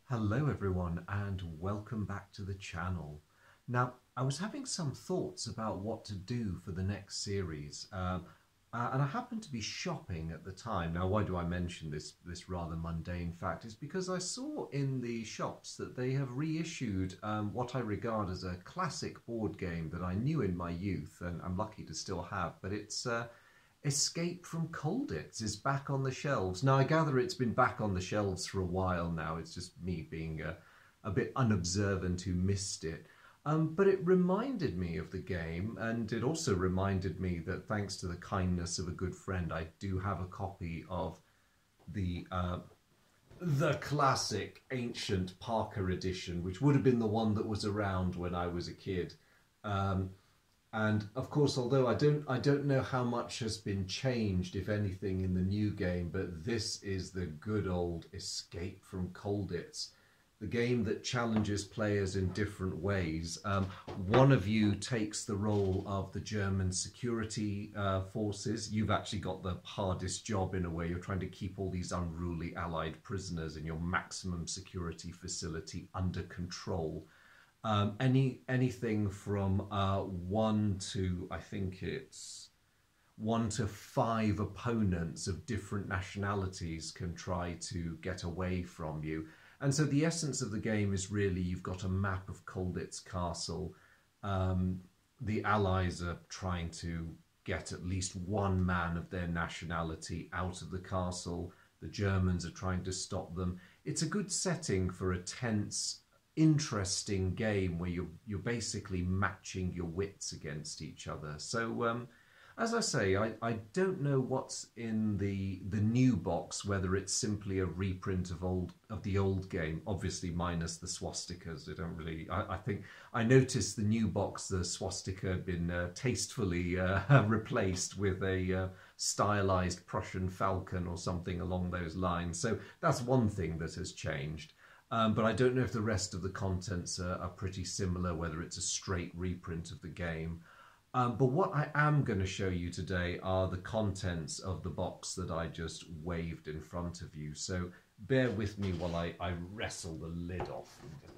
Hello everyone and welcome back to the channel. Now, I was having some thoughts about what to do for the next series and I happened to be shopping at the time. Now, why do I mention this rather mundane fact? Is because I saw in the shops that they have reissued what I regard as a classic board game that I knew in my youth and I'm lucky to still have, but it's Escape from Colditz is back on the shelves. Now, I gather it's been back on the shelves for a while now. It's just me being a bit unobservant who missed it. But it reminded me of the game, and it also reminded me that thanks to the kindness of a good friend, I do have a copy of the classic ancient Parker edition, which would have been the one that was around when I was a kid. And of course, although I don't know how much has been changed, if anything, in the new game, but this is the good old Escape from Colditz, the game that challenges players in different ways. One of you takes the role of the German security forces. You've actually got the hardest job in a way. You're trying to keep all these unruly Allied prisoners in your maximum security facility under control. Anything from 1 to, I think it's 1 to 5 opponents of different nationalities can try to get away from you. And so the essence of the game is really you've got a map of Colditz Castle. The Allies are trying to get at least one man of their nationality out of the castle. The Germans are trying to stop them. It's a good setting for a tense, interesting game where you're basically matching your wits against each other. So as I say, I don't know what's in the new box, whether it's simply a reprint of the old game, obviously minus the swastikas. I think I noticed the new box, the swastika had been tastefully replaced with a stylized Prussian falcon or something along those lines. So that's one thing that has changed. But I don't know if the rest of the contents are pretty similar, whether it's a straight reprint of the game. But what I am going to show you today are the contents of the box that I just waved in front of you. So bear with me while I wrestle the lid off and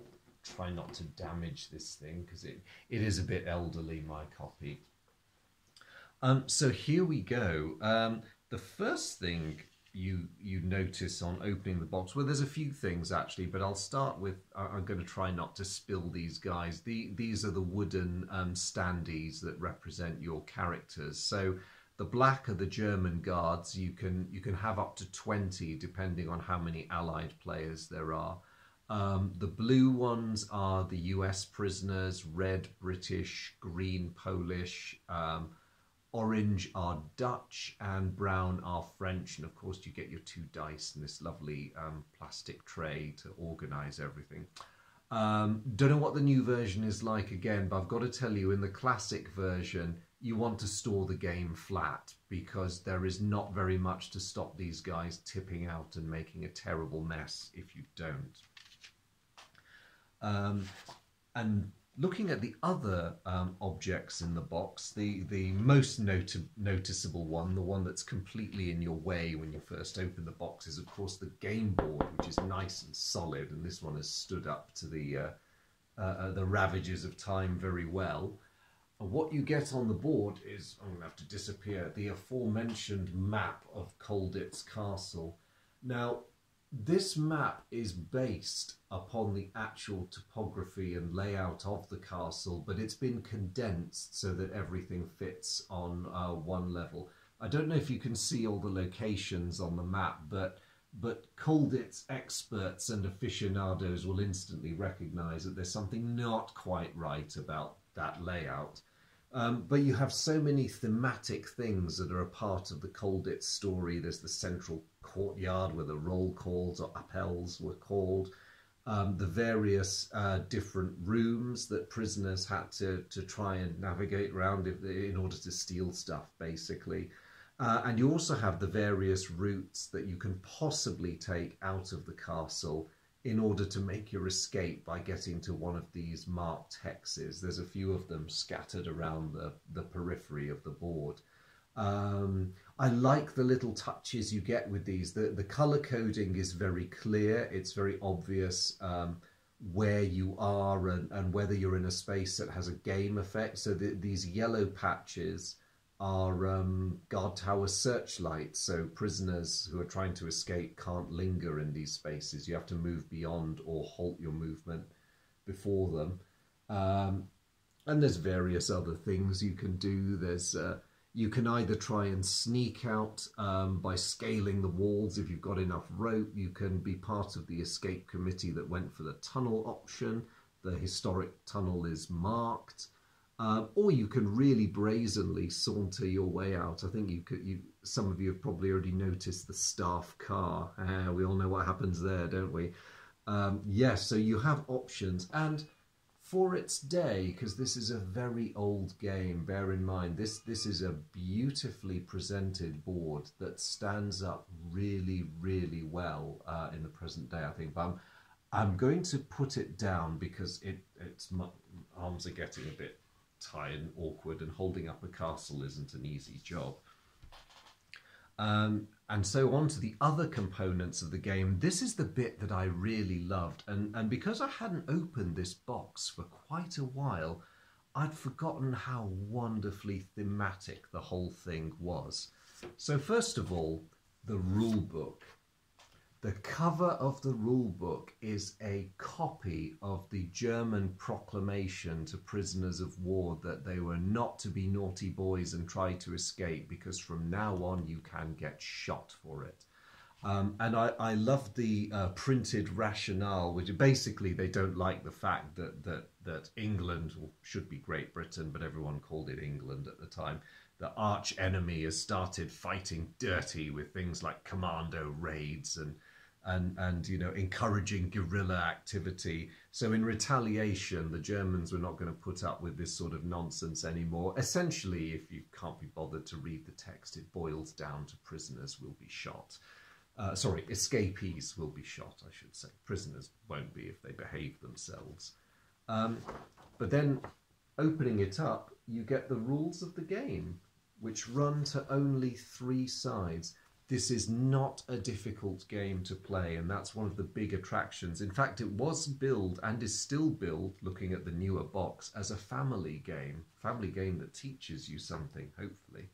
try not to damage this thing, because it is a bit elderly, my copy. So here we go. The first thing you notice on opening the box, well, there's a few things actually, but I'll start with, I'm going to try not to spill these guys. These are the wooden standees that represent your characters. So the black are the German guards. You can have up to 20 depending on how many Allied players there are. The blue ones are the US prisoners, red British, green Polish, orange are Dutch, and brown are French. And of course you get your 2 dice in this lovely plastic tray to organise everything. Don't know what the new version is like again, but I've got to tell you, in the classic version you want to store the game flat, because there is not very much to stop these guys tipping out and making a terrible mess if you don't. And looking at the other objects in the box, the most noticeable one, the one that's completely in your way when you first open the box, is of course the game board, which is nice and solid, and this one has stood up to the ravages of time very well. And what you get on the board is, I'm going to have to disappear, the aforementioned map of Colditz Castle. Now, this map is based upon the actual topography and layout of the castle, but it's been condensed so that everything fits on one level. I don't know if you can see all the locations on the map, but Colditz experts and aficionados will instantly recognise that there's something not quite right about that layout. But you have so many thematic things that are a part of the Colditz story. There's the central courtyard where the roll calls or appels were called, the various different rooms that prisoners had to try and navigate around in order to steal stuff, basically. And you also have the various routes that you can possibly take out of the castle in order to make your escape by getting to one of these marked hexes. There's a few of them scattered around the periphery of the board. I like the little touches you get with these. The color coding is very clear. It's very obvious where you are and whether you're in a space that has a game effect. So these yellow patches are guard tower searchlights. So prisoners who are trying to escape can't linger in these spaces. You have to move beyond or halt your movement before them. And there's various other things you can do. There's you can either try and sneak out by scaling the walls if you've got enough rope. You can be part of the escape committee that went for the tunnel option. The historic tunnel is marked. Or you can really brazenly saunter your way out. I think some of you have probably already noticed the staff car. We all know what happens there, don't we? Yes, so you have options. And for its day, because this is a very old game, bear in mind, this is a beautifully presented board that stands up really, really well in the present day, I think. But I'm going to put it down because my arms are getting a bit tired and awkward, and holding up a castle isn't an easy job. And so on to the other components of the game. This is the bit that I really loved. And because I hadn't opened this box for quite a while, I'd forgotten how wonderfully thematic the whole thing was. So first of all, the rule book. The cover of the rule book is a copy of the German proclamation to prisoners of war that they were not to be naughty boys and try to escape, because from now on you can get shot for it. And I love the printed rationale, which basically they don't like the fact that England, or should be Great Britain, but everyone called it England at the time, the arch enemy has started fighting dirty with things like commando raids and you know, encouraging guerrilla activity. So in retaliation, the Germans were not going to put up with this sort of nonsense anymore. Essentially, if you can't be bothered to read the text, it boils down to prisoners will be shot. Sorry, escapees will be shot, I should say. Prisoners won't be if they behave themselves. But then, opening it up, you get the rules of the game, which run to only 3 sides. This is not a difficult game to play, and that's one of the big attractions. In fact, it was billed and is still billed, looking at the newer box, as a family game that teaches you something, hopefully.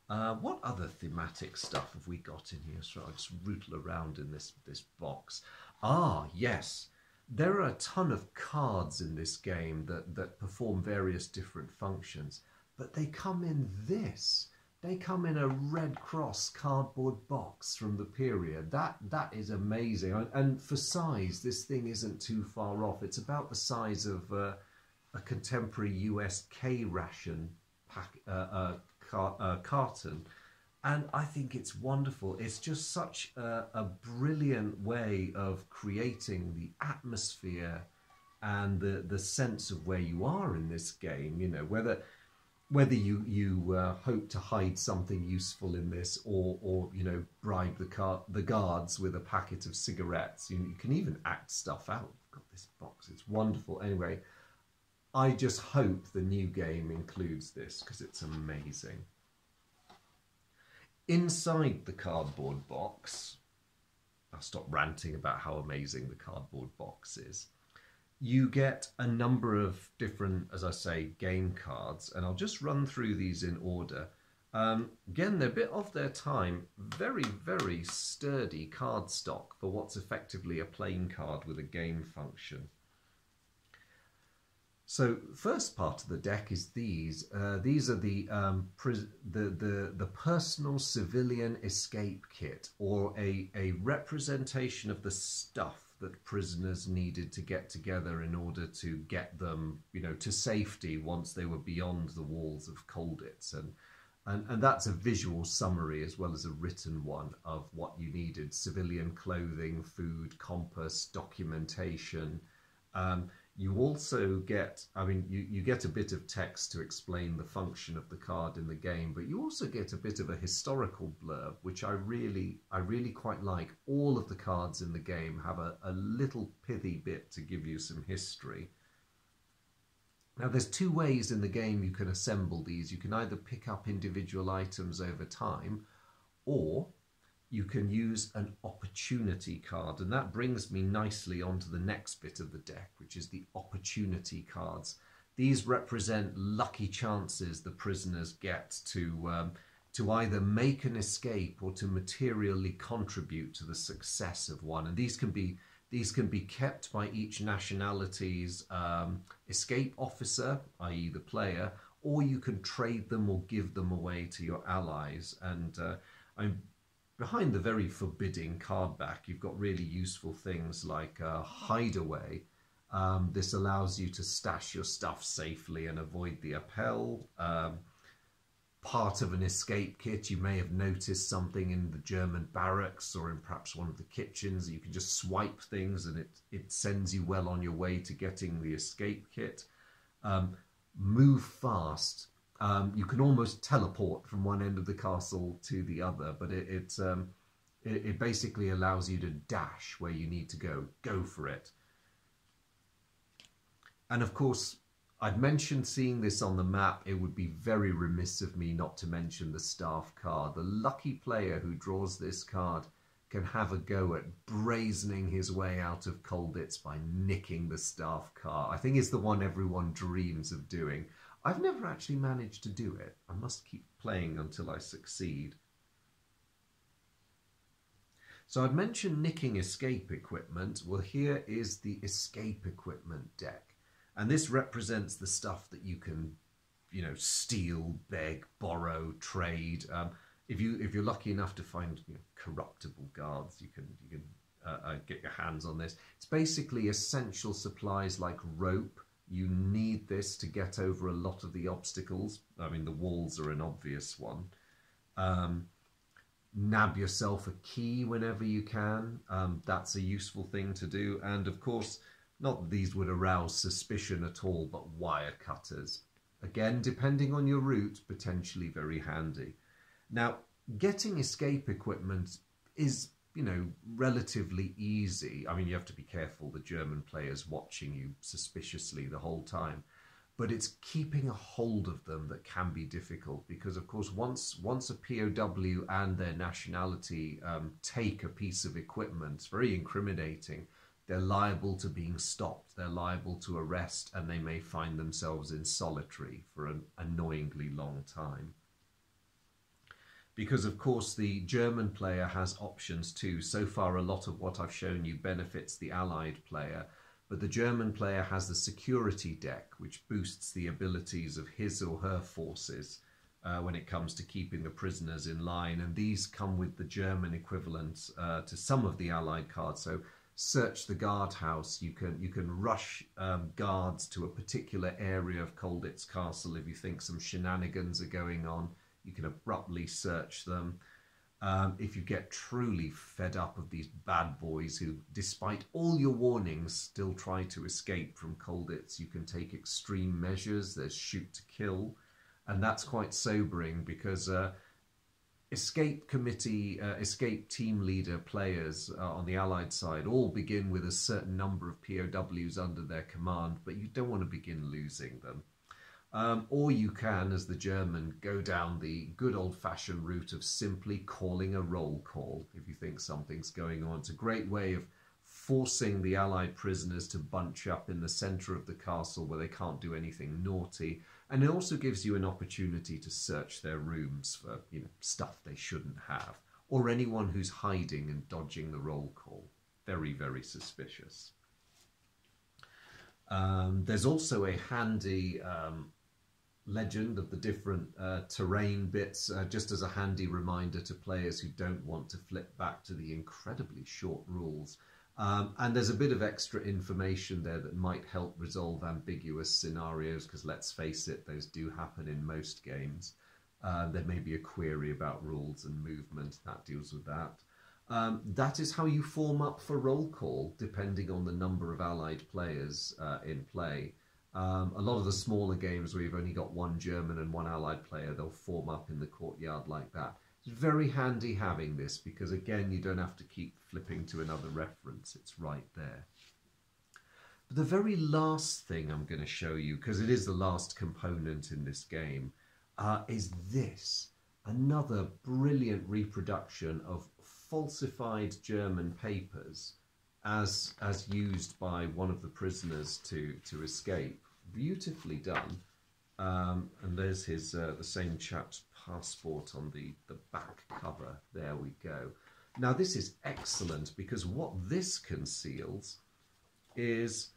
What other thematic stuff have we got in here? So I'll just rootle around in this box. Ah, yes. There are a ton of cards in this game that perform various different functions, but they come in this. They come in a Red Cross cardboard box from the period. That is amazing. And for size, this thing isn't too far off. It's about the size of a contemporary US K ration carton. And I think it's wonderful. It's just such a brilliant way of creating the atmosphere and the sense of where you are in this game. You know, whether you hope to hide something useful in this, or you know, bribe the guards with a packet of cigarettes. You can even act stuff out. I've got this box. It's wonderful. Anyway, I just hope the new game includes this because it's amazing. Inside the cardboard box, I'll stop ranting about how amazing the cardboard box is. You get a number of different, as I say, game cards, and I'll just run through these in order. Again, they're a bit of their time. Very, very sturdy card stock for what's effectively a playing card with a game function. So, first part of the deck is these. These are the personal civilian escape kit, or a representation of the stuff that prisoners needed to get together in order to get them, you know, to safety once they were beyond the walls of Colditz. And that's a visual summary as well as a written one of what you needed: civilian clothing, food, compass, documentation. You also get, I mean, you get a bit of text to explain the function of the card in the game, but you also get a bit of a historical blurb, which I really quite like. All of the cards in the game have a little pithy bit to give you some history. Now, there's two ways in the game you can assemble these. You can either pick up individual items over time, or you can use an opportunity card. And that brings me nicely onto the next bit of the deck, which is the opportunity cards. These represent lucky chances the prisoners get to either make an escape or to materially contribute to the success of one. And these can be kept by each nationality's escape officer, i.e. the player, or you can trade them or give them away to your allies. And behind the very forbidding card back, you've got really useful things like hideaway. This allows you to stash your stuff safely and avoid the appel. Part of an escape kit, you may have noticed something in the German barracks or in perhaps one of the kitchens. You can just swipe things and it sends you well on your way to getting the escape kit. Move fast. You can almost teleport from one end of the castle to the other, but it basically allows you to dash where you need to go. Go for it. And of course, I'd mentioned seeing this on the map. It would be very remiss of me not to mention the staff card. The lucky player who draws this card can have a go at brazening his way out of Colditz by nicking the staff card. I think it's the one everyone dreams of doing. I've never actually managed to do it. I must keep playing until I succeed. So I'd mentioned nicking escape equipment. Well, here is the escape equipment deck. And this represents the stuff that you can, steal, beg, borrow, trade. If you're lucky enough to find corruptible guards, you can get your hands on this. It's basically essential supplies like rope. You need this to get over a lot of the obstacles. I mean, the walls are an obvious one. Nab yourself a key whenever you can. That's a useful thing to do. And of course, not that these would arouse suspicion at all, but wire cutters. Again, depending on your route, potentially very handy. Now, getting escape equipment is, relatively easy. I mean, you have to be careful. The German player's watching you suspiciously the whole time. But it's keeping a hold of them that can be difficult because, of course, once a POW and their nationality take a piece of equipment, it's very incriminating. They're liable to being stopped, they're liable to arrest, and they may find themselves in solitary for an annoyingly long time. Because, of course, the German player has options too. So far, a lot of what I've shown you benefits the Allied player, but the German player has the security deck, which boosts the abilities of his or her forces when it comes to keeping the prisoners in line. And these come with the German equivalent to some of the Allied cards. So search the guardhouse. You can rush guards to a particular area of Colditz Castle if you think some shenanigans are going on. You can abruptly search them. If you get truly fed up of these bad boys who, despite all your warnings, still try to escape from Colditz, you can take extreme measures. There's shoot to kill, and that's quite sobering because escape team leader players on the Allied side all begin with a certain number of POWs under their command, but you don't want to begin losing them. Or you can, as the German, go down the good old-fashioned route of simply calling a roll call if you think something's going on. It's a great way of forcing the Allied prisoners to bunch up in the centre of the castle where they can't do anything naughty. And it also gives you an opportunity to search their rooms for stuff they shouldn't have, or anyone who's hiding and dodging the roll call. Very, very suspicious. There's also a handy legend of the different terrain bits, just as a handy reminder to players who don't want to flip back to the incredibly short rules. And there's a bit of extra information there that might help resolve ambiguous scenarios, because let's face it, those do happen in most games. There may be a query about rules and movement, that deals with that. That is how you form up for roll call, depending on the number of Allied players in play. A lot of the smaller games where you've only got one German and one Allied player, they'll form up in the courtyard like that. It's very handy having this because, again, you don't have to keep flipping to another reference. It's right there. But the very last thing I'm going to show you, because it is the last component in this game, is this. Another brilliant reproduction of falsified German papers as used by one of the prisoners to escape. Beautifully done. And there's his the same chap's passport on the back cover. There we go. Now this is excellent because what this conceals is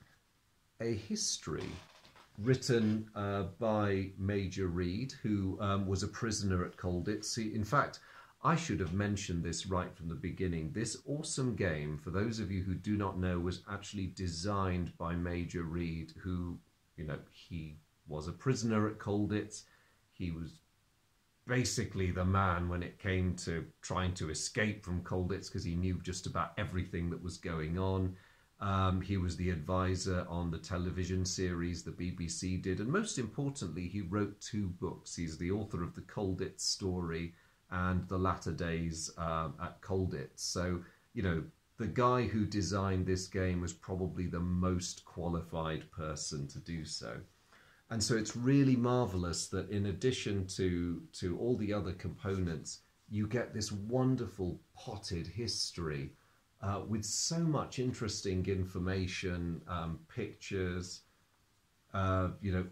a history written by Major Reed, who was a prisoner at Colditz. In fact, I should have mentioned this right from the beginning. This awesome game, for those of you who do not know, was actually designed by Major Reed, who, you know, he was a prisoner at Colditz. He was basically the man when it came to trying to escape from Colditz because he knew just about everything that was going on. He was the advisor on the television series the BBC did, and most importantly, he wrote 2 books. He's the author of the Colditz story and the latter days at Colditz. So, you know, the guy who designed this game was probably the most qualified person to do so. And so it's really marvelous that in addition to all the other components, you get this wonderful potted history with so much interesting information, pictures, you know,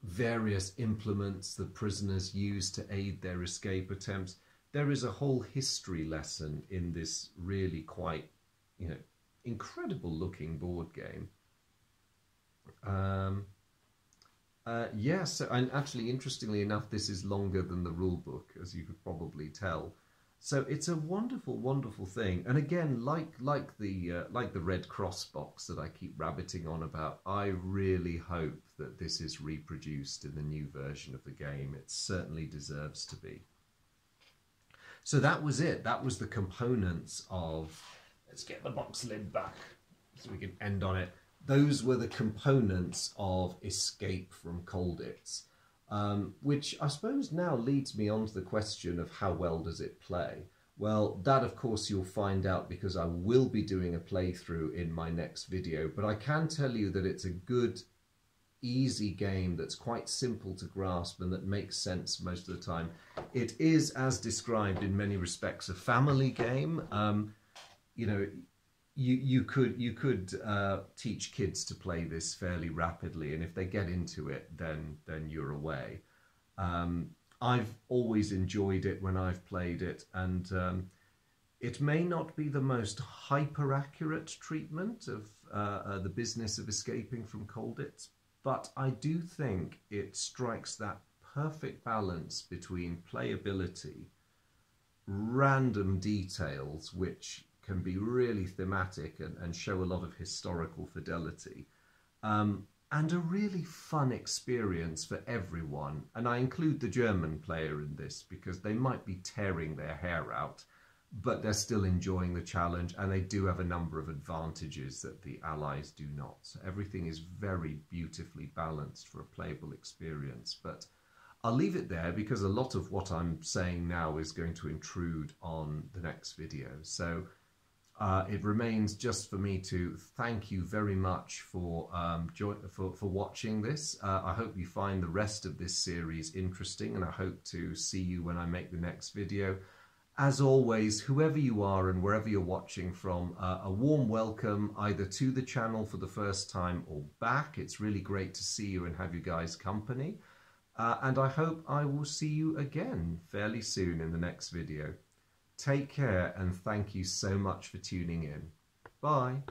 various implements the prisoners use to aid their escape attempts. There is a whole history lesson in this really quite, you know, incredible looking board game. Yes, and actually, interestingly enough, this is longer than the rule book, as you could probably tell. So it's a wonderful, wonderful thing. And again, like the Red Cross box that I keep rabbiting on about, I really hope that this is reproduced in the new version of the game. It certainly deserves to be. So that was it. That was the components of... Let's get the box lid back so we can end on it. Those were the components of Escape from Colditz, which I suppose now leads me on to the question of how well does it play? Well, that of course you'll find out because I will be doing a playthrough in my next video, but I can tell you that it's a good, easy game that's quite simple to grasp and that makes sense most of the time. It is, as described in many respects, a family game. You know, you could teach kids to play this fairly rapidly, and if they get into it, then you're away. I've always enjoyed it when I've played it, and it may not be the most hyper-accurate treatment of the business of escaping from Colditz, but I do think it strikes that perfect balance between playability, random details, which can be really thematic and show a lot of historical fidelity, and a really fun experience for everyone. And I include the German player in this because they might be tearing their hair out, but they're still enjoying the challenge, and they do have a number of advantages that the Allies do not. So everything is very beautifully balanced for a playable experience. But I'll leave it there because a lot of what I'm saying now is going to intrude on the next video. So it remains just for me to thank you very much for watching this. I hope you find the rest of this series interesting, and I hope to see you when I make the next video. As always, whoever you are and wherever you're watching from, a warm welcome either to the channel for the first time or back. It's really great to see you and have you guys company. And I hope I will see you again fairly soon in the next video. Take care, and thank you so much for tuning in. Bye.